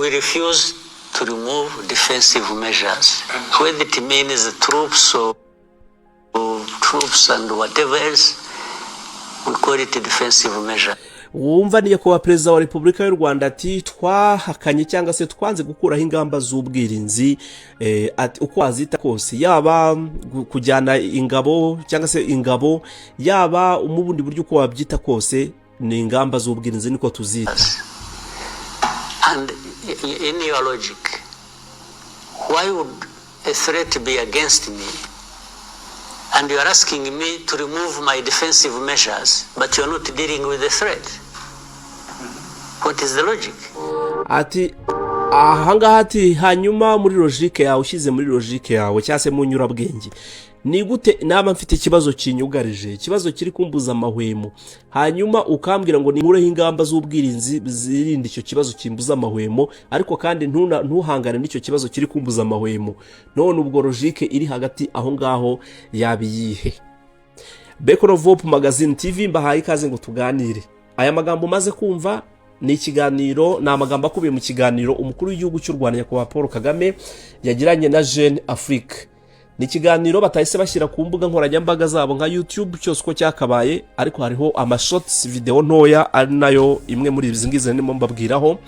we refuse to remove defensive measures. Whether it means the troops or troops and whatever else, we call it a defensive measure. Wumva niye kuba Perezida wa Repubulika y'u Rwanda ati twahakanye cyangwa se twanze gukuraho ingamba z'ubwirinzi ati uko azita kose, yaba kujyana ingabo cyangwa se ingabo, yaba umubundi buryo uko wabyita kose, ni ingamba z'ubwirinzi niko tuzita. And in your logic, why would a threat be against me? And you are asking me to remove my defensive measures, but you are not dealing with the threat. What is the logic? Ati ahanga hati hanyuma muri logique yawe, ushize muri logique yawe cyase mu nyurabwenge, ni gute naba mfite ikibazo kinyugarije, ikibazo kiri kumbuza amahwemo, hanyuma ukambwira ngo ninkureho ingamba z'ubwirinzi zirinda icyo kibazo kimbuza amahwemo, ariko kandi ntuhangane n'icyo kibazo kiri kumbuza amahwemo. None ubwo logique iri hagati aho ngaho yabiyihe? Beacon of Hope Magazine TV mbahaye ikaze ngo tuganire. Aya magambo maze kumva ni ikiganiro, ni amagambo akubiye mu kiganiro umukuru w'igihugu cy'u Rwanda nyakubahwa Paul Kagame yagiranye na Jeune Afrique. Ni ikiganiro batahise bashyira ku mbuga nkoranyambaga zabo nka YouTube cyose uko cyakabaye, ariko hariho amashots video ntoya ari nayo imwe muri izi ngizi ndimo mbabwiraho.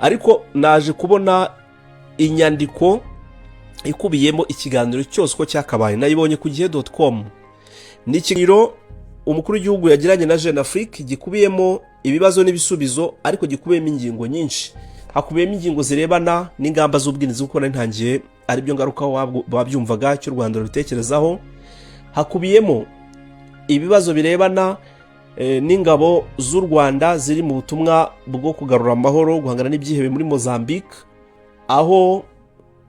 Ariko naje kubona inyandiko ikubiyemo ikiganiro cyose uko cyakabaye, nayibonye ku gihe.com. Ni ikiganiro umukuru w'igihugu yagiranye na Jeune Afrique gikubiyemo ibibazo n'ibisubizo, ariko gikubiyemo ingingo nyinshi. Hakubiyemo ingingo zirebana n'ingamba z'ubwirinzi uko ntangiye ari byo ngaruka wabyumvaga cy'u Rwanda rutekerezaho. Hakubiyemo ibibazo birebana n'ingabo z'u Rwanda ziri mu butumwa bwo kugarura amahoro, guhangana n'ibyihebe muri Mozambique, aho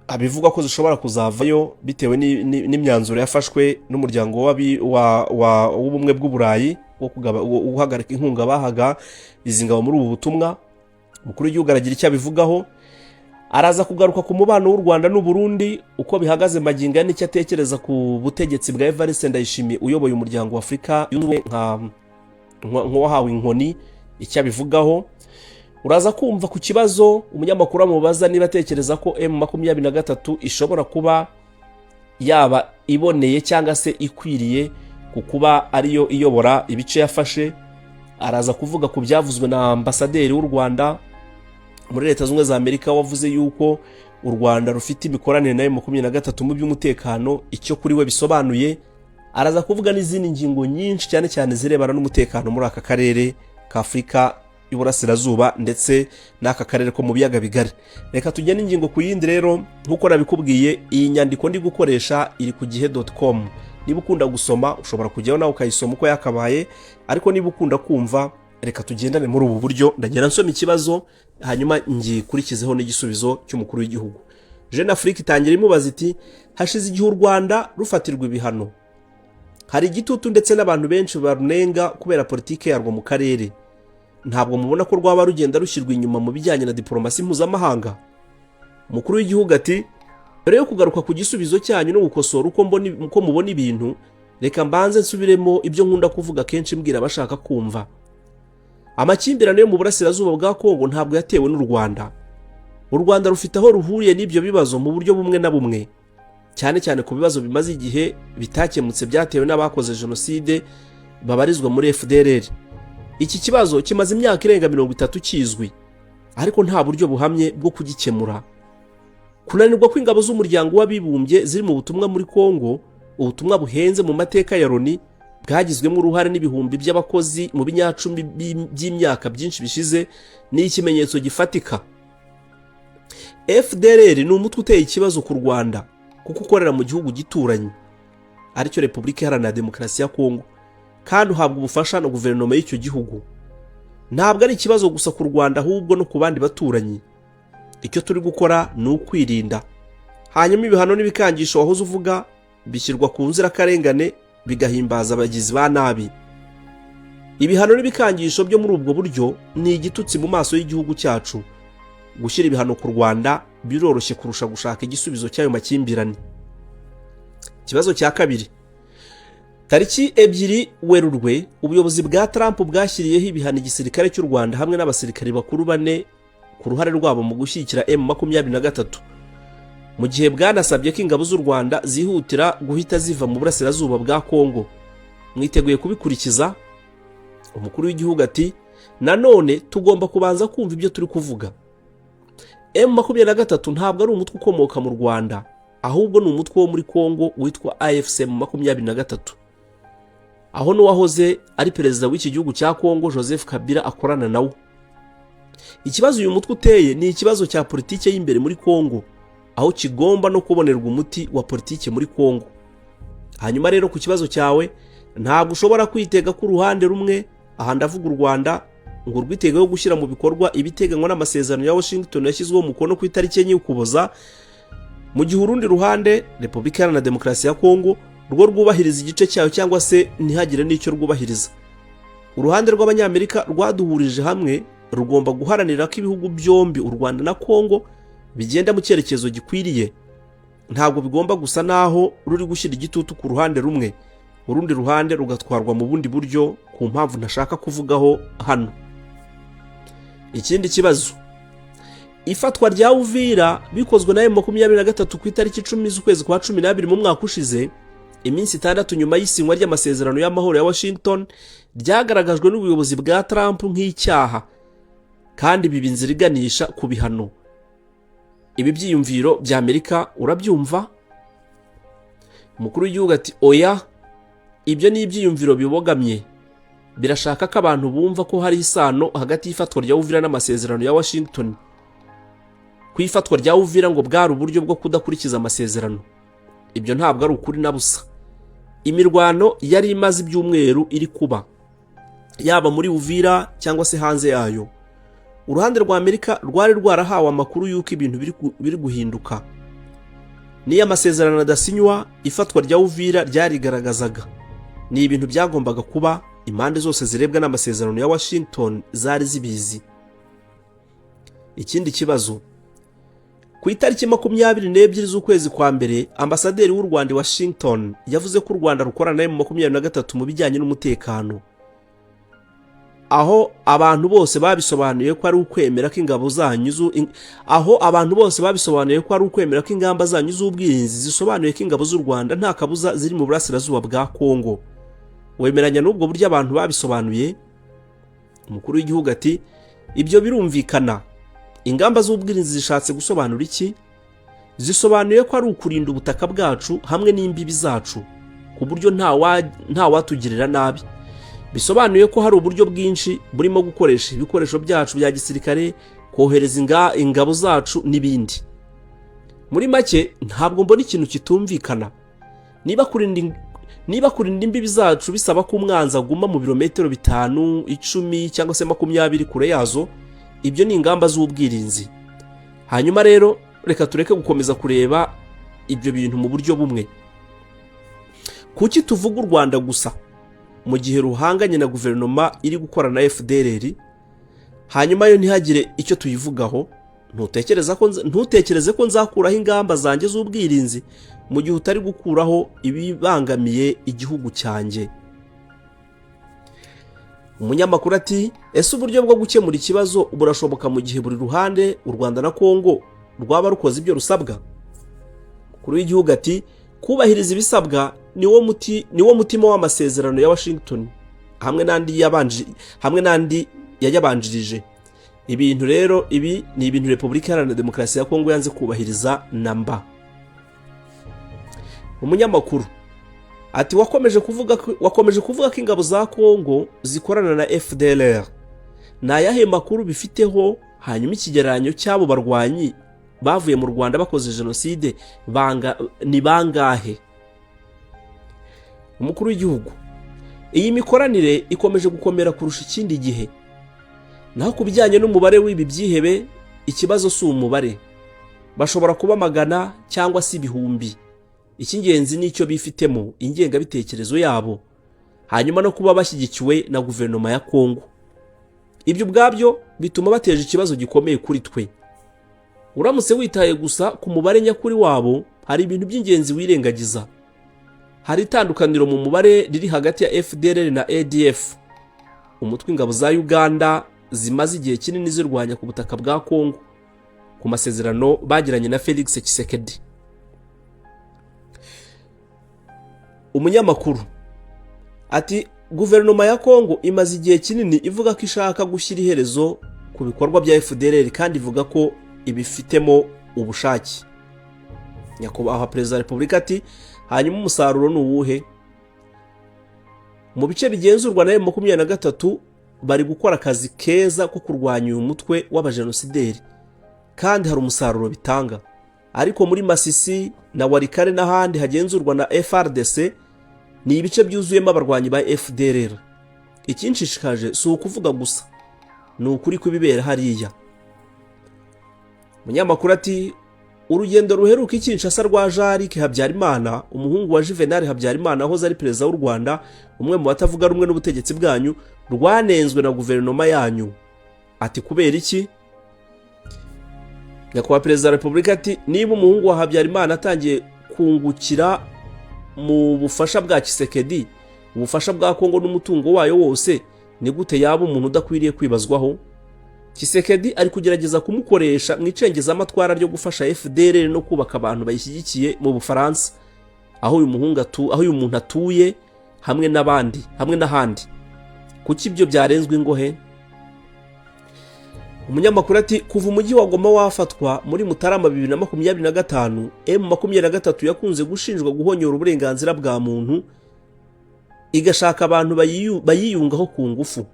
abivuga ko zishobora kuzavayo bitewe n'imyanzuro yafashwe n'umuryango w'ubumwe bw'uburayi wo guhagarika inkunga bahaga izi ngabo muri ubu butumwa. Mukuru w'igihugu aragira icyo abivugaho, araza kugaruka ku mubano w'u Rwanda n'u Burundi uko bihagaze maginga n'icyo atekereza ku butegetsi bwa Evariste Ndayishimiye uyoboye umuryango wa Afrika yunze nk'uwahawe inkoni, icyo abivugaho. Uraza kumva ku kibazo umunyamakuru amubaza niba atekereza ko M23 ishobora kuba yaba iboneye cyangwa se ikwiriye kukuba ariyo iyobora ibice yafashe. Araza kuvuga ku byavuzwe na ambasaderi w'u Rwanda muri Leta Zunze za Amerika wavuze yuko u Rwanda rufite imikoranire na M23 mu by'umutekano, icyo kuri we bisobanuye. Araza kuvuga n'izindi ngingo nyinshi cyane cyane zirebana n'umutekano muri aka karere ka Afrika y'Uburasirazuba ndetse n'aka karere ko mu biyaga bigari. Reka tujye n'ingingo ku yindi rero. Nkuko nabikubwiye, iyi nyandiko ndi gukoresha iri ku gihe.com. Niba ukunda gusoma ushobora kujyaho nawe ukayisoma uko yakabaye, ariko niba ukunda kumva reka tugendane muri ubu buryo. Ndagera nsoma ikibazo hanyuma ngikurikizeho n'igisubizo cy'umukuru w'igihugu. Jeune Afrique itangira imubaza iti hashize igihe u Rwanda rufatirwa ibihano, hari igitutu ndetse n'abantu benshi barunenga kubera politike yarwo mu karere. Ntabwo mubona ko rwaba rugenda rushyirwa inyuma mu bijyanye na diplomasi mpuzamahanga? Umukuru w'igihugu ati mbere yo kugaruka ku gisubizo cyanyu no gukosora uko mubona ibintu, reka mbanze nsubiremo ibyo nkunda kuvuga kenshi mbwira abashaka kumva. Amakimbirane yo mu burasirazuba bwa Kongo ntabwo yatewe n'u Rwanda. U Rwanda rufite aho ruhuriye n'ibyo bibazo mu buryo bumwe na bumwe, cyane cyane ku bibazo bimaze igihe bitakemutse byatewe n'abakoze jenoside babarizwa muri FDLR. Iki kibazo kimaze imyaka irenga 30 kizwi, ariko nta buryo buhamye bwo kugikemura. Kunanirwa kw'ingabo z'umuryango w'abibumbye ziri mu butumwa muri Kongo, ubutumwa buhenze mu mateka ya Loni, bwagizwemo uruhare n'ibihumbi by'abakozi mu binyacumi by'imyaka byinshi bishize, ni ikimenyetso gifatika. FDLR ni umutwe uteye ikibazo ku Rwanda kuko ukorera mu gihugu gituranye aricyo Repubulika Iharanira Demokarasi ya Kongo, kandi uhabwa ubufasha na guverinoma y'icyo gihugu. Ntabwo ari ikibazo gusa ku Rwanda ahubwo no ku bandi baturanyi. Icyo turi gukora ni ukwirinda. Hanyuma ibihano n'ibikangisho wahoze uvuga bishyirwa ku nzirakarengane bigahimbaza abagizi ba nabi. Ibihano n'ibikangisho byo muri ubwo buryo ni igitutsi mu maso y'igihugu cyacu. Gushyira ibihano ku Rwanda biroroshye kurusha gushaka igisubizo cy'ayo makimbirane. Ikibazo cya kabiri. Tariki 2 Werurwe ubuyobozi bwa Trump bwashyiriyeho ibihano igisirikare cy'u Rwanda hamwe n'abasirikare bakuru 4 ku ruhare rwabo mu gushyigikira M23 mu gihe bwanasabye ko ingabo z'u Rwanda zihutira guhita ziva mu burasirazuba bwa Kongo. Mwiteguye kubikurikiza? Umukuru w'igihugu ati nanone tugomba kubanza kumva ibyo turi kuvuga. M23 ntabwo ari umutwe ukomoka mu Rwanda, ahubwo ni umutwe wo muri Kongo witwa AFC mu 23, aho n'uwahoze ari perezida w'iki gihugu cya Kongo Joseph Kabila akorana nawo. Ikibazo uyu mutwe uteye ni ikibazo cya politike y'imbere muri Kongo, aho kigomba no kubonerwa umuti wa politike muri Kongo. Hanyuma rero ku kibazo cyawe, ntabwo ushobora kwitega ku ruhande rumwe, aha ndavuga u Rwanda, ngo rwitegeho gushyira mu bikorwa ibiteganywa n'amasezerano ya Washington yashyizweho umukono ku itariki enye y'Ukuboza, mu gihe urundi ruhande Repubulika Iharanira Demokarasi ya Kongo rwo rwubahiriza igice cyayo cyangwa se ntihagire n'icyo rwubahiriza. Uruhande rw'Abanyamerika rwaduhurije hamwe rugomba guharanira ko ibihugu byombi u Rwanda na Kongo bigenda mu cyerekezo gikwiriye. Ntabwo bigomba gusa naho ruri gushyira igitutu ku ruhande rumwe, urundi ruhande rugatwarwa mu bundi buryo ku mpamvu ntashaka kuvugaho hano. Ikindi kibazo, ifatwa rya Uvira bikozwe na M23 ku itariki 10 z'ukwezi kwa 12 mu mwaka ushize, iminsi 6 nyuma y'isinywa ry'amasezerano y'amahoro ya Washington, ryagaragajwe n'ubuyobozi bwa Trump nk'icyaha kandi bibinziriganisha ku bihano. Ibi byiyumviro bya Amerika urabyumva? Umukuru w'igihugu ati oya, ibyo ni ibyiyumviro bibogamye, birashaka ko abantu bumva ko hari isano hagati y'ifatwa rya Uvira n'amasezerano ya Washington. Ku ifatwa rya Uvira ngo bwari uburyo bwo kudakurikiza amasezerano. Ibyo ntabwo ari ukuri na busa. Imirwano yari imaze ibyumweru iri kuba, yaba muri Uvira cyangwa se hanze yayo. Uruhande rwa Amerika rwari rwarahawe amakuru y'uko ibintu biri guhinduka. Niyo amasezerano adasinywa, ifatwa rya Uvira ryarigaragazaga. Ni ibintu byagombaga kuba, impande zose zirebwa n'amasezerano ya Washington zari zibizi. Ikindi kibazo, ku itariki 22 z'ukwezi kwa mbere, ambasaderi w'u Rwanda i Washington yavuze ko u Rwanda rukorana na M23 mu bijyanye n'umutekano, aho abantu bose babisobanuye ko ari ukwemera ko ingabo zanyu ko ingamba zanyu z'ubwirinzi zisobanuye ko ingabo z'u Rwanda nta kabuza ziri mu burasirazuba bwa Kongo. Wemeranya n'ubwo buryo abantu babisobanuye? Umukuru w'igihugu ati ibyo birumvikana. Ingamba z'ubwirinzi zishatse gusobanura iki? Zisobanuye ko ari ukurinda ubutaka bwacu hamwe n'imbibi zacu ku buryo nta watugirira nabi. Bisobanuye ko hari uburyo bwinshi burimo gukoresha ibikoresho byacu bya gisirikare, kohereza ingabo zacu n'ibindi. Muri make ntabwo mbona ikintu kitumvikana. Niba kurinda imbibi zacu bisaba ko umwanzi aguma mu birometero 5, 10 cyangwa se 20 kure yazo, ibyo ni ingamba z'ubwirinzi. Hanyuma rero reka tureke gukomeza kureba ibyo bintu mu buryo bumwe. Kuki tuvuga u Rwanda gusa mu gihe ruhanganye na guverinoma iri gukora na FDLR, hanyuma yo ntihagire icyo tuyivugaho? Ntutekereze ko nzakuraho ingamba zanjye z'ubwirinzi mu gihe utari gukuraho ibibangamiye igihugu cyanjye. Umunyamakuru ati ese uburyo bwo gukemura ikibazo burashoboka mu gihe buri ruhande, u Rwanda na Kongo, rwaba rukoze ibyo rusabwa? Umukuru w'igihugu ati kubahiriza ibisabwa niwo mutima w'amasezerano ya Washington hamwe n'andi yayabanjirije. Ibintu rero ibi ni ibintu Repubulika Iharanira Demokarasi ya Kongo yanze kubahiriza namba. Umunyamakuru ati wakomeje kuvuga ko ingabo za Kongo zikorana na FDLR. Nayahe makuru bifiteho? Hanyuma ikigereranyo cy'abo barwanyi bavuye mu Rwanda bakoze jenoside ni bangahe? Umukuru w'igihugu, iyi mikoranire ikomeje gukomera kurusha ikindi gihe. Naho kubijyanye n'umubare w'ibi byihebe, ikibazo si umubare. Bashobora kuba magana cyangwa si ibihumbi. Icy'ingenzi nicyo bifitemo ingengabitekerezo yabo, hanyuma no kuba bashyigikiwe na guverinoma ya Kongo. Ibyo ubwabyo bituma bateje ikibazo gikomeye kuri twe. Uramutse witaye gusa ku mubare nyakuri wabo, hari ibintu by'ingenzi wirengagiza. Hari itandukaniro mu mubare riri hagati ya FDLR na ADF, umutwe ingabo za Uganda zimaze igihe kinini zirwanya ku butaka bwa Kongo ku masezerano bagiranye na Felix Tshisekedi. Umunyamakuru ati guverinoma ya Kongo imaze igihe kinini ivuga ko ishaka gushyira iherezo ku bikorwa bya FDLR kandi ivuga ko ibifitemo ubushake. Nyakubahwa Perezida wa Repubulika ati hanyuma umusaruro ni uwuhe? Mu bice bigenzurwa na M23 bari gukora akazi keza ko kurwanya uyu mutwe w'abajenosideri kandi hari umusaruro bitanga, ariko muri Masisi na Warikare n'ahandi hagenzurwa na FRDC ni ibice byuzuyemo abarwanyi ba FDLR. Ikinshishikaje si ukuvuga gusa, ni ukuri kubibera hariya. Munyamakuru ati urugendo ruheruka Kinshasa rwa Jarike Habyarimana, umuhungu wa Juvenal Habyarimana aho ari perezida w'u Rwanda, umwe mu batavuga rumwe n'ubutegetsi bwanyu, rwanenzwe na guverinoma yanyu. Ati kubera iki? Nyakubahwa Perezida wa Repubulika ati niba umuhungu wa Habyarimana atangiye kungukira mu bufasha bwa Tshisekedi, ubufasha bwa Kongo n'umutungo wayo wose, ni gute yaba umuntu udakwiriye kwibazwaho? Tshisekedi ari kugerageza kumukoresha mu icengezamatwara ryo gufasha FDLR no kubaka abantu bayishyigikiye mu Bufaransa, aho uyu muntu atuye hamwe n'ahandi. Kuki ibyo byarenzwe ingohe? Umunyamakuru ati kuva umujyi wa Goma wafatwa muri Mutarama 2025, M23 yakunze gushinjwa guhonyora uburenganzira bwa muntu igashaka abantu bayiyungaho ku ngufu.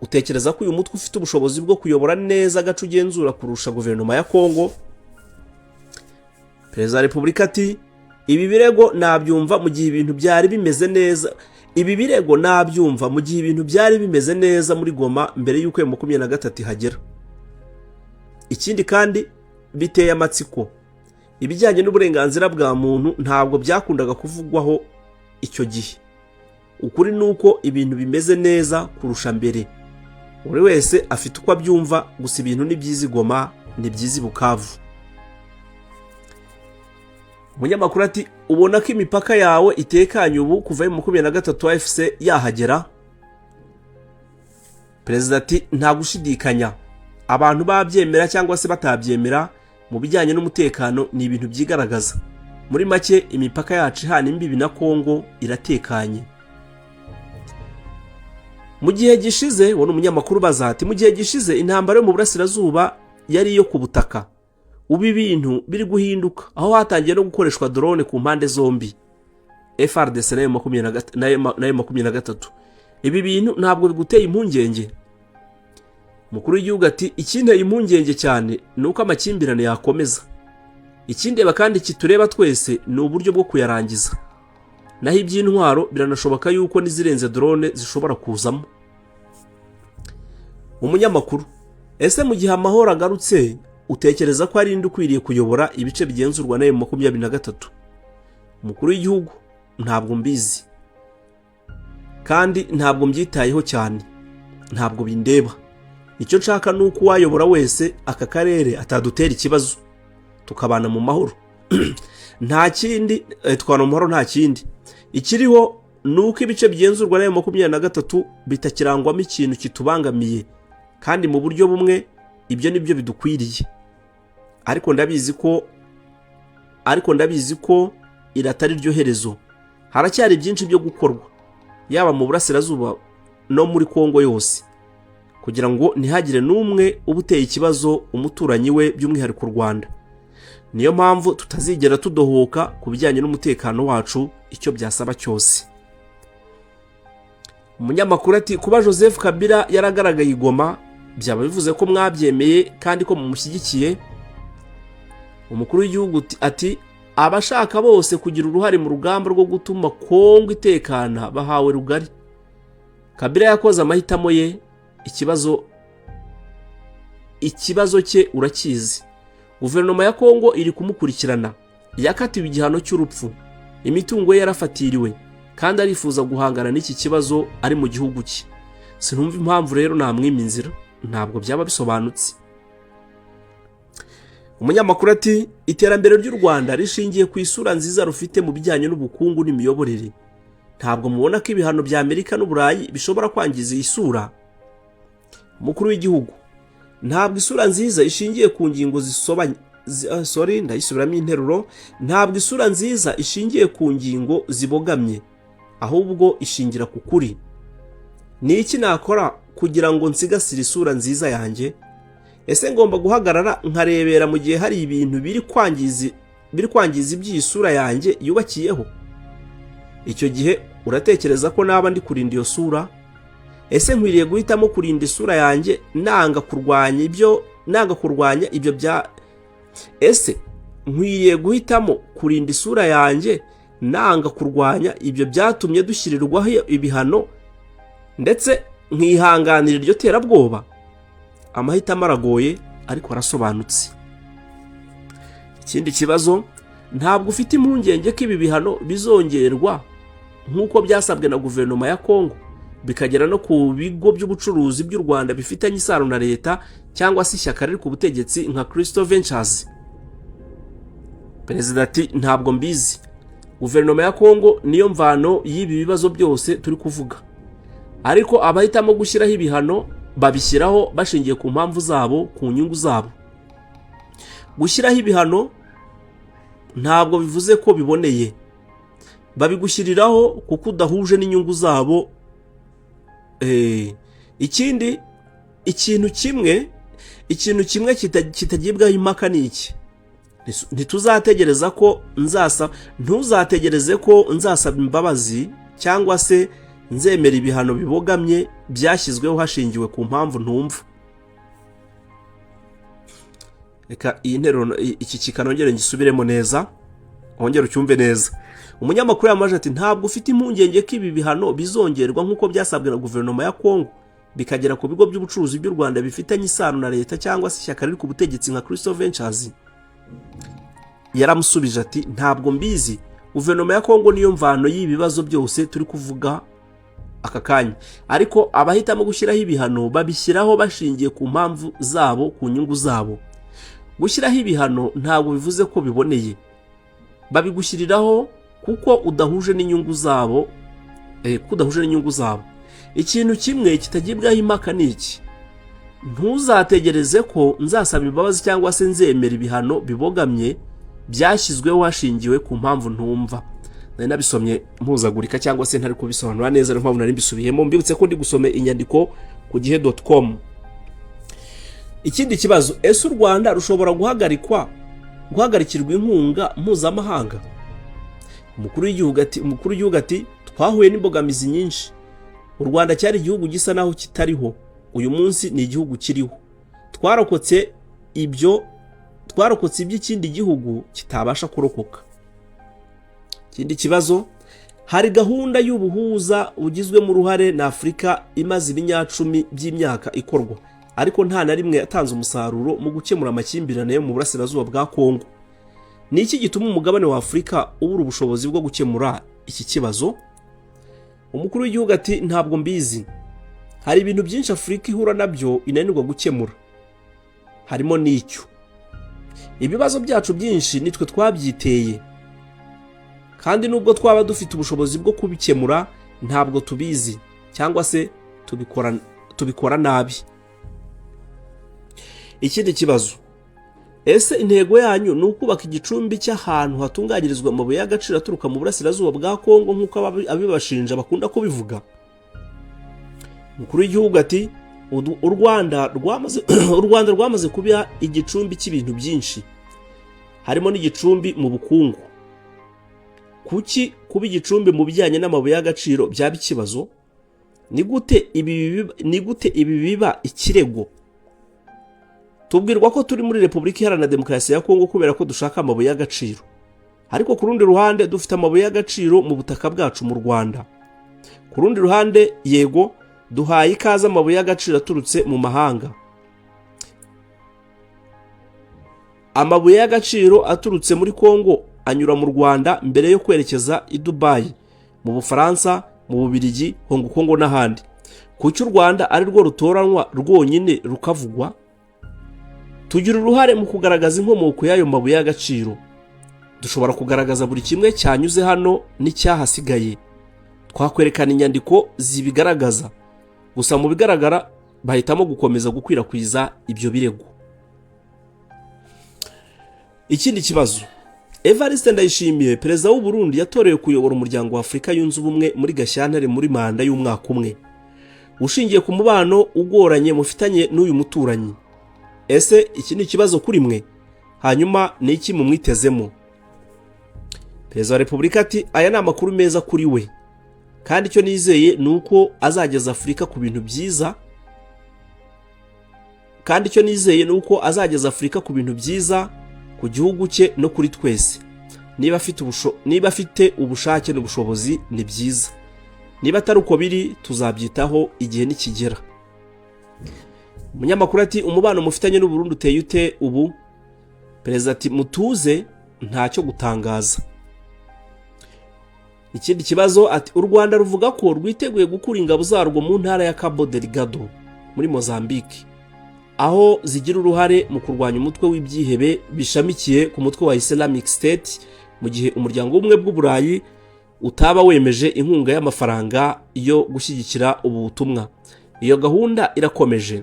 Utekereza ko uyu mutwe ufite ubushobozi bwo kuyobora neza agace ugenzura kurusha guverinoma ya Kongo? Perezida wa Repubulika ati ibi birego nabyumva mu gihe ibintu byari bimeze neza muri Goma mbere y'uko M23 hagera. Ikindi kandi biteye amatsiko, ibijyanye n'uburenganzira bwa muntu ntabwo byakundaga kuvugwaho icyo gihe. Ukuri nuko ibintu bimeze neza kurusha mbere. Buri wese afite uko abyumva, gusa ibintu ni byiza Goma, ni byiza Bukavu. Umunyamakuru ati ubona ko imipaka yawe itekanye ubu kuva M23 AFC yahagera? Perezida ati nta gushidikanya, abantu babyemera cyangwa se batabyemera, mu bijyanye n'umutekano ni ibintu byigaragaza. Muri make imipaka yacu ihana imbibi na Kongo iratekanye. Mu gihe gishize, wone umunyamakuru bazati mu gihe gishize intambara yo mu burasirazuba yari iyo ku butaka. Ubu ibintu biri guhinduka, aho hatangiye no gukoreshwa drone ku mpande zombi, FRDC na M23. Ibi bintu ntabwo biguteye impungenge? Mukuru w'igihugu ati ikinteye impungenge cyane ni uko amakimbirane yakomeza. Ikindeba kandi kitureba twese ni uburyo bwo kuyarangiza. Naho iby'intwaro biranashoboka yuko nizirenze drone zishobora kuzamo. Umunyamakuru ese mu gihe amahoro agarutse utekereza ko ari indi ukwiriye kuyobora ibice bigenzurwa na M23? Umukuru w'igihugu ntabwo mbizi kandi ntabwo mbyitayeho cyane, ntabwo bindeba. Icyo nshaka nuko wayobora wese aka karere atadutera ikibazo, tukabana mu mahoro. Nta kindi, twana mu mahoro nta kindi. Ikiriho nuko ibice bigenzurwa na M23 bitakirangwamo ikintu kitubangamiye, kandi mu buryo bumwe ibyo nibyo bidukwiriye. Ariko ndabizi ko iratari ryo herezo. Haracyari byinshi byo gukorwa, yaba mu burasirazuba no muri Kongo yose, kugira ngo ntihagire n'umwe ubuteye ikibazo umuturanyi we, by'umwihariko u Rwanda. Niyo mpamvu tutazigera tudohoka ku bijyanye n'umutekano wacu icyo byasaba cyose. Umunyamakuru ati kuba Joseph Kabila yaragaragaye i Goma byaba bivuze ko mwabyemeye kandi ko mumushyigikiye? Umukuru w'igihugu ati abashaka bose kugira uruhare mu rugamba rwo gutuma Kongo itekana bahawe rugari. Kabila yakoze amahitamo ye, ikibazo cye urakizi. Guverinoma ya Kongo iri kumukurikirana, yakatiwe igihano cy'urupfu, imitungo ye yarafatiriwe, kandi arifuza guhangana n'iki kibazo ari mu gihugu cye. Sinumva impamvu rero namwima inzira, ntabwo byaba bisobanutse. Umunyamakuru ati iterambere ry'u Rwanda rishingiye ku isura nziza rufite mu bijyanye n'ubukungu n'imiyoborere. Ntabwo mubona ko ibihano bya Amerika n'Uburayi bishobora kwangiza iyi sura? umukuru w'igihugu, ntabwo isura nziza ishingiye ku ngingo zisobanye ndayisubiramo interuro, ntabwo isura nziza ishingiye ku ngingo zibogamye, ahubwo ishingira ku kuri. Ni iki nakora kugira ngo nsigasire isura nziza yanjye? Ese ngomba guhagarara nkarebera mu gihe hari ibintu biri kwangiza iby'iyi sura yanjye yubakiyeho? Icyo gihe uratekereza ko naba ndi kurinda iyo sura? Ese nkwiriye guhitamo kurinda isura yanjye nanga kurwanya ibyo bya Ese nkwiriye guhitamo kurinda isura yanjye nanga kurwanya ibyo byatumye dushyirirwaho ibihano ndetse nkihanganira iryo terabwoba? Amahitamo aragoye ariko arasobanutse. Ikindi kibazo, ntabwo ufite impungenge ko ibi bihano bizongerwa nk'uko byasabwe na guverinoma ya Kongo bikagera no ku bigo by'ubucuruzi by'u Rwanda bifitanye isano na leta cyangwa se ishyaka riri ku butegetsi nka Crystal Ventures? Perezida ati ntabwo mbizi. Guverinoma ya Kongo niyo mvano y'ibi bibazo byose turi kuvuga, ariko abahitamo gushyiraho ibihano babishyiraho bashingiye ku mpamvu zabo, ku nyungu zabo. Gushyiraho ibihano ntabwo bivuze ko biboneye, babigushyiriraho kuko udahuje n'inyungu zabo. Ikintu kimwe kitagibwaho impaka ni iki: ntituzategereza ko ntuzategereze ko nzasaba imbabazi cyangwa se nzemera ibihano bibogamye byashyizweho hashingiwe ku mpamvu ntumva. Reka iyi nteruro iki kikanongere ngisubiremo neza, ongera ucyumve neza. Umunyamakuru yamaje ati ntabwo ufite impungenge ko ibi bihano bizongerwa nk'uko byasabwe na guverinoma ya Kongo bikagera ku bigo by'ubucuruzi by'u Rwanda bifitanye isano na leta cyangwa se ishyaka riri ku butegetsi nka Crystal Ventures? Yaramusubije ati ntabwo mbizi. Guverinoma ya Kongo niyo mvano y'ibibazo byose turi kuvuga aka kanya, ariko abahitamo gushyiraho ibihano babishyiraho bashingiye ku mpamvu zabo, ku nyungu zabo. Gushyiraho ibihano ntabwo bivuze ko biboneye, babigushyiriraho kuko udahuje n'inyungu zabo. Ikintu kimwe kitagibwaho impaka ni iki: ntuzategereze ko nzasaba imbabazi cyangwa se nzemera ibihano bibogamye byashyizweho hashingiwe ku mpamvu ntumva. Nari nabisomye mpuzagurika cyangwa se ntari kubisobanura neza, niyo mpamvu nari mbisubiyemo. Mbibutse ko ndi gusome inyandiko ku gihe.com. Ikindi kibazo, ese u Rwanda rushobora guhagarikirwa inkunga mpuzamahanga? Umukuru w'igihugu ati twahuye n'imbogamizi nyinshi. U Rwanda cyari igihugu gisa naho kitariho, uyu munsi ni igihugu kiriho. Twarokotse iby'ikindi gihugu kitabasha kurokoka. Ikindi kibazo, hari gahunda y'ubuhuza bugizwemo uruhare na Afurika imaze ibinyacumi by'imyaka ikorwa, ariko nta na rimwe yatanze umusaruro mu gukemura amakimbirane yo mu burasirazuba bwa Kongo. Ni iki gituma umugabane wa Afurika ubura ubushobozi bwo gukemura iki kibazo? Umukuru w'igihugu ati ntabwo mbizi. Hari ibintu byinshi Afurika ihura nabyo inanirwa gukemura, harimo n'icyo. Ibibazo byacu byinshi nitwe twabyiteye, kandi nubwo twaba dufite ubushobozi bwo kubikemura ntabwo tubizi cyangwa se tubikora nabi. Ikindi kibazo, ese intego yanyu ni ukubaka igicumbi cy'ahantu hatunganyirizwa amabuye y'agaciro aturuka mu burasirazuba bwa Kongo nk'uko abibashinja bakunda kubivuga? Umukuru w'igihugu ati u Rwanda rwamaze kuba igicumbi cy'ibintu byinshi, harimo n'igicumbi mu bukungu. Kuki kuba igicumbi mu bijyanye n'amabuye y'agaciro byaba ikibazo? Ni gute ibi biba ikirego? Tubwirwa ko turi muri Repubulika Iharanira Demokarasi ya Kongo kubera ko dushaka amabuye y'agaciro, ariko ku rundi ruhande dufite amabuye y'agaciro mu butaka bwacu mu Rwanda. Ku rundi ruhande yego duhaye ikaze amabuye y'agaciro aturutse mu mahanga. Amabuye y'agaciro aturutse muri Kongo anyura mu Rwanda mbere yo kwerekeza i Dubai, mu Bufaransa, mu Bubiligi, Hong Kong n'ahandi. Kuki u Rwanda ari rwo rutoranwa rwonyine rukavugwa? Tugira uruhare mu kugaragaza inkomoko y'ayo mabuye y'agaciro. Dushobora kugaragaza buri kimwe cyanyuze hano n'icyahasigaye. Twakwerekana inyandiko zibigaragaza. Gusa mu bigaragara bahitamo gukomeza gukwirakwiza ibyo birego. Ikindi kibazo, Evariste Ndayishimiye perezida w'u Burundi yatorewe kuyobora umuryango wa Afurika yunze ubumwe muri Gashyantare muri manda y'umwaka umwe, ushingiye ku mubano ugoranye mufitanye n'uyu muturanyi. Ese iki ni ikibazo kuri mwe? Hanyuma ni iki mumwitezemo? Perezida wa Repubulika ati aya ni amakuru meza kuri we, kandi icyo nizeye ni uko azageza Afurika ku bintu byiza, ku gihugu cye no kuri twese. Niba afite ubushake n'ubushobozi ni byiza, niba atari uko biri tuzabyitaho igihe nikigera. Umunyamakuru ati umubano mufitanye n'u Burundi uteye ute ubu? Perezida ati mutuze, ntacyo gutangaza. Ikindi kibazo ati u Rwanda ruvuga ko rwiteguye gukura ingabo zarwo mu ntara ya Cabo Delgado muri Mozambique, aho zigira uruhare mu kurwanya umutwe w'ibyihebe bishamikiye ku mutwe wa Islamic State, mu gihe umuryango w'ubumwe bw'Uburayi utaba wemeje inkunga y'amafaranga yo gushyigikira ubu butumwa. Iyo gahunda irakomeje.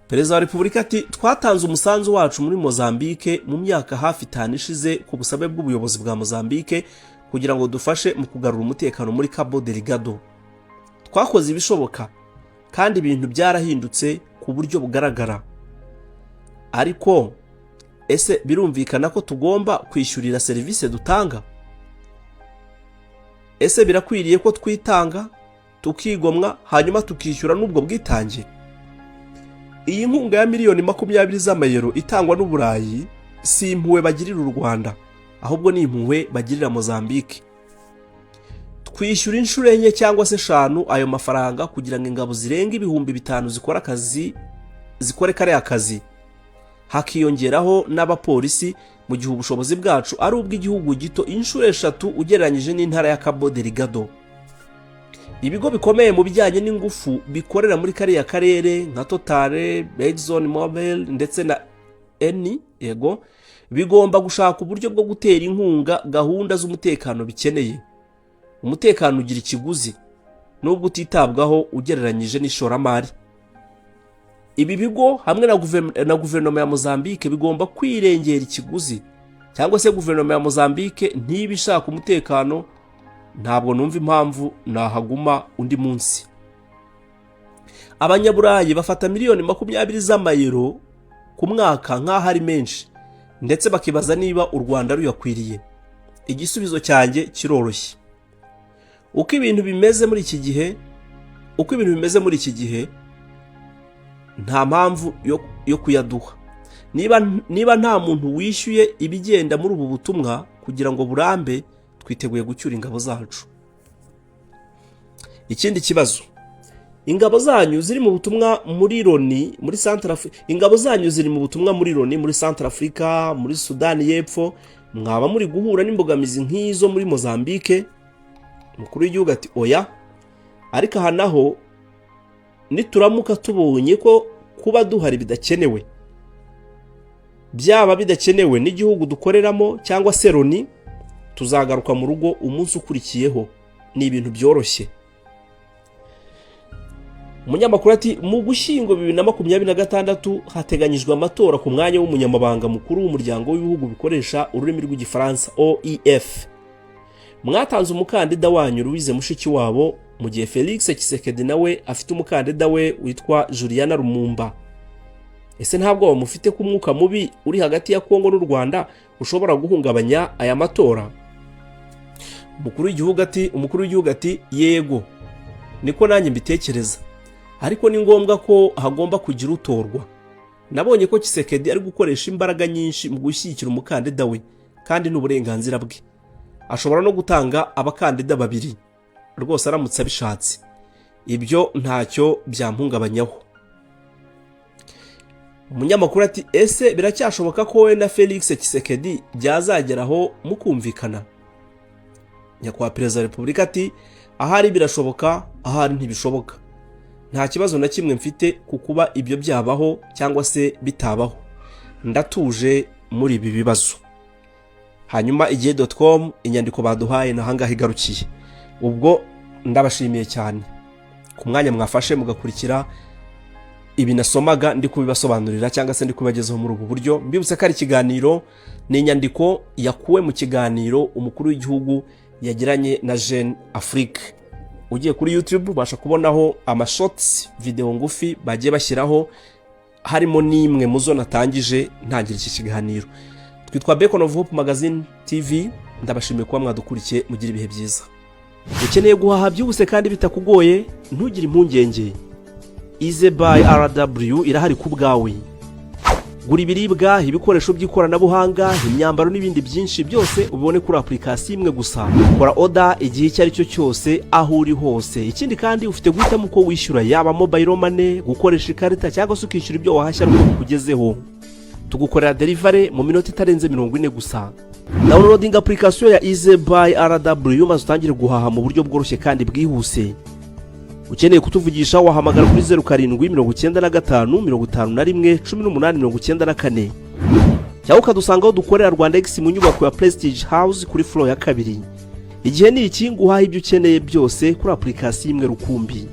Perezida wa Repubulika ati twatanze umusanzu wacu muri Mozambique mu myaka hafi 5 ishize ku busabe bw'ubuyobozi bwa Mozambique kugira ngo dufashe mu kugarura umutekano muri Cabo Delgado. Twakoze ibishoboka kandi ibintu byarahindutse ku buryo bugaragara. Ariko ese birumvikana ko tugomba kwishyurira serivisi dutanga? Ese birakwiriye ko twitanga tukigomwa hanyuma tukishyura n'ubwo bwitange? Iyi nkunga ya miliyoni 20 z'amayero itangwa n'Uburayi si impuhwe bagirira u Rwanda, ahubwo ni impuhwe bagirira Mozambique. Twishyura inshuro enye cyangwa se 5 ayo mafaranga kugira ngo ingabo zirenga 5,000 zikore kare akazi, hakiyongeraho n'abapolisi, mu gihe ubushobozi bwacu ari ubw'igihugu gito inshuro 3 ugereranyije n'intara ya Cabo Delgado. Ibigo bikomeye mu bijyanye n'ingufu bikorera muri kariya karere nka Total, Exxon Mobil ndetse na Eni bigomba gushaka uburyo bwo gutera inkunga gahunda z'umutekano bikeneye. Umutekano ugira ikiguzi nubwo utitabwaho ugereranyije n'ishoramari. Ibi bigo hamwe na guverinoma ya Mozambique bigomba kwirengera ikiguzi, cyangwa se guverinoma ya Mozambique ntibishaka umutekano, ntabwo numva impamvu nahaguma undi munsi. Abanyaburayi bafata miliyoni 20 z'amayero ku mwaka nk'aho ari menshi, ndetse bakibaza niba u Rwanda ruyakwiriye. Igisubizo cyanjye kiroroshye. Uko ibintu bimeze muri iki gihe nta mpamvu yo kuyaduha. Niba nta muntu wishyuye ibigenda muri ubu butumwa kugira ngo burambe, twiteguye gucyura ingabo zacu. Ikindi kibazo, ingabo zanyu ziri mu butumwa muri Loni muri Central Africa, muri Sudani y'Epfo, mwaba muri guhura n'imbogamizi nk'izo muri Mozambique? Umukuru w'igihugu ati oya, ariko aha naho nituramuka tubonye ko kuba duhari bidakenewe, byaba bidakenewe n'igihugu dukoreramo cyangwa se Loni, tuzagaruka mu rugo umunsi ukurikiyeho. Ni ibintu byoroshye. Umunyamakuru ati mu Gushyingo 2026 hateganyijwe amatora ku mwanya w'umunyamabanga mukuru w'umuryango w'ibihugu bikoresha ururimi rw'igifaransa OEF. Mwatanze umukandida wanyu Louise Mushikiwabo, mu gihe Felix Tshisekedi nawe afite umukandida we witwa Juliana Lumumba. Ese ntabwo bamufite ku mwuka mubi uri hagati ya Kongo n'u Rwanda ushobora guhungabanya aya matora? Umukuru w'igihugu ati yego, niko nanjye mbitekereza, ariko ni ngombwa ko hagomba kugira utorwa. Nabonye ko Tshisekedi ari gukoresha imbaraga nyinshi mu gushyigikira umukandida we, kandi n'uburenganzira bwe. Ashobora no gutanga abakandida 2 rwose aramutse abishatse. Ibyo ntacyo byampungabanyaho. Umunyamakuru ati ese biracyashoboka ko we na Felix Tshisekedi byazageraho mukumvikana? Nyakubahwa Perezida wa Repubulika ati ahari birashoboka, ahari ntibishoboka. Nta kibazo na kimwe mfite ku kuba ibyo byabaho cyangwa se bitabaho. Ndatuje muri ibi bibazo. Hanyuma igihe.com inyandiko baduhaye na hangahe igarukiye. Ubwo ndabashimiye cyane. ku mwanya mwafashe mugakurikira ibi nasomaga ndi kubibasobanurira cyangwa se ndi kubagezaho muri ubu buryo. Mbibutse ko ari ikiganiro, ni inyandiko yakuwe mu kiganiro umukuru w'igihugu yagiranye na Jeune Afrique. Ugiye kuri YouTube ubasha kubonaho amashorts, video ngufi bagiye bashyiraho, harimo n'imwe muzo natangije ntangira iki kiganiro. Twitwa Beacon of Hope Magazine TV, ndabashimiye kuba mwadukurikiye, mugira ibihe byiza. Ukeneye guhaha byubuse kandi bitakugoye, ntugire impungenge. Easybuy Rwanda irahari ku bwawe. Gura ibiribwa, ibikoresho by'ikoranabuhanga, imyambaro n'ibindi byinshi byose ubibone kuri application imwe gusa. Kora order igihe icyo ari cyo cyose aho uri hose. Ikindi kandi ufite guhitamo uko wishyura, yaba mobile money, gukoresha ikarita cyangwa se ukishyura ibyo wahashya nuko bikugezeho. Tugukorera delivery mu minota itarenze 40 gusa. Downloading application ya Easybuy Rwanda maze utangire guhaha mu buryo bworoshye kandi bwihuse. Ukeneye kutuvugisha wahamagara kuri 0795511894 cyangwa ukadusanga aho dukorera Rwanda X mu nyubako ya Prestige House kuri floor ya 2. Igihe ni iki nguhaha ibyo ukeneye byose kuri application imwe rukumbi.